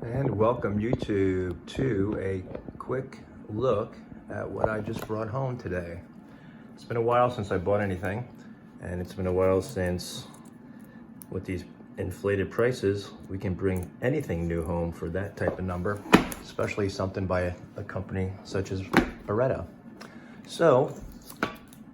And welcome YouTube to a quick look at what I just brought home today. It's been a while since I bought anything, and it's been a while since, with these inflated prices, we can bring anything new home for that type of number, especially something by a company such as Beretta. So,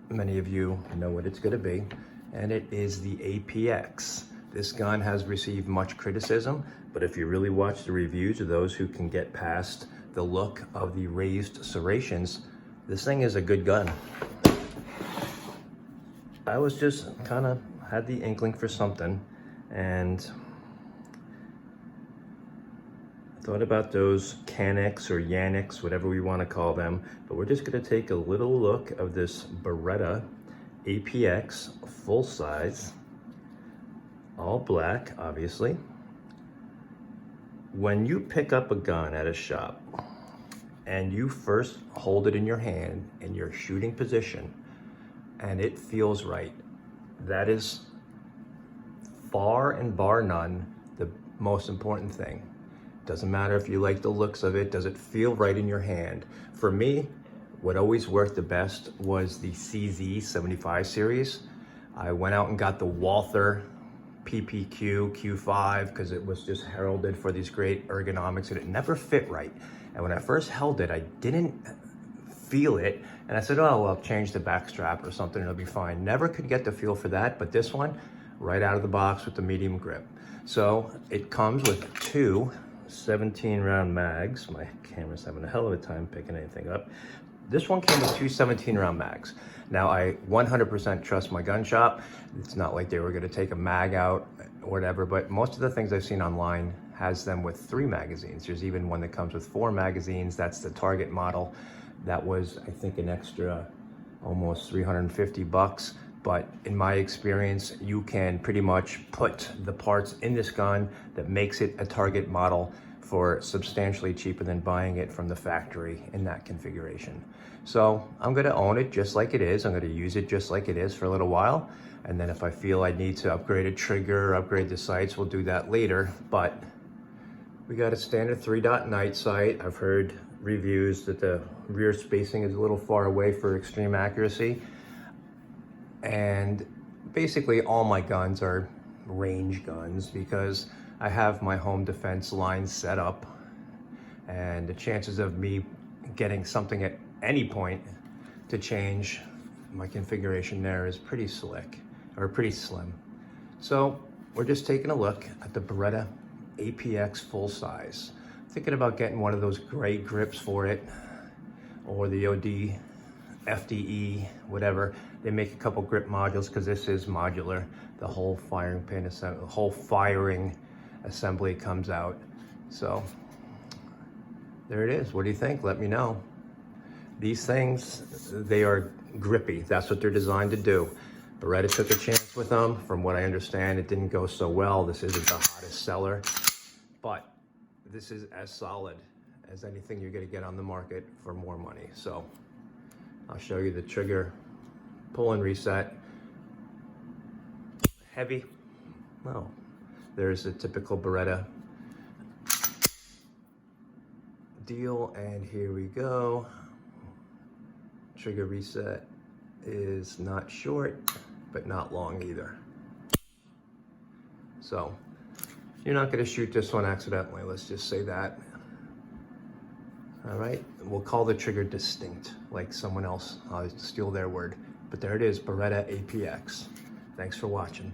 many of you know what it's going to be, and it is the APX. This gun has received much criticism, but if you really watch the reviews of those who can get past the look of the raised serrations, this thing is a good gun. I was just kind of had the inkling for something, and thought about those Canics or Yanics, whatever we want to call them, but we're just going to take a little look of this Beretta APX full size, all black, obviously. When you pick up a gun at a shop and you first hold it in your hand in your shooting position and it feels right, that is far and bar none the most important thing. Doesn't matter if you like the looks of it, does it feel right in your hand? For me, what always worked the best was the CZ 75 series. I went out and got the Walther PPQ Q5 because it was just heralded for these great ergonomics, and it never fit right. And when I first held it, I didn't feel it, and I said, oh, well, I'll change the back strap or something, it'll be fine. Never could get the feel for that, but this one, right out of the box with the medium grip. So it comes with two 17-round mags. My camera's having a hell of a time picking anything up. This one came with two 17-round mags. Now, I 100% trust my gun shop. It's not like they were gonna take a mag out or whatever, but most of the things I've seen online has them with 3 magazines. There's even one that comes with 4 magazines. That's the Target model. That was, I think, an extra almost 350 bucks. But in my experience, you can pretty much put the parts in this gun that makes it a Target model for substantially cheaper than buying it from the factory in that configuration. So I'm gonna own it just like it is. I'm gonna use it just like it is for a little while. And then if I feel I need to upgrade a trigger, upgrade the sights, we'll do that later. But we got a standard 3-dot night sight. I've heard reviews that the rear spacing is a little far away for extreme accuracy. And basically all my guns are range guns because I have my home defense line set up, and the chances of me getting something at any point to change my configuration there is pretty slick, or pretty slim. So we're just taking a look at the Beretta APX full size. Thinking about getting one of those gray grips for it, or the OD FDE, whatever. They make a couple grip modules because this is modular. The whole firing pin, the whole firing assembly comes out. So there it is. What do you think? Let me know. These things, they are grippy. That's what they're designed to do. Beretta took a chance with them. From what I understand, it didn't go so well. This isn't the hottest seller, but this is as solid as anything you're going to get on the market for more money. So I'll show you the trigger pull and reset. Heavy. Well, there's a typical Beretta deal, and here we go. Trigger reset is not short, but not long either. So you're not going to shoot this one accidentally, let's just say that. All right, we'll call the trigger distinct, like someone else. I'll steal their word. But there it is, Beretta APX. Thanks for watching.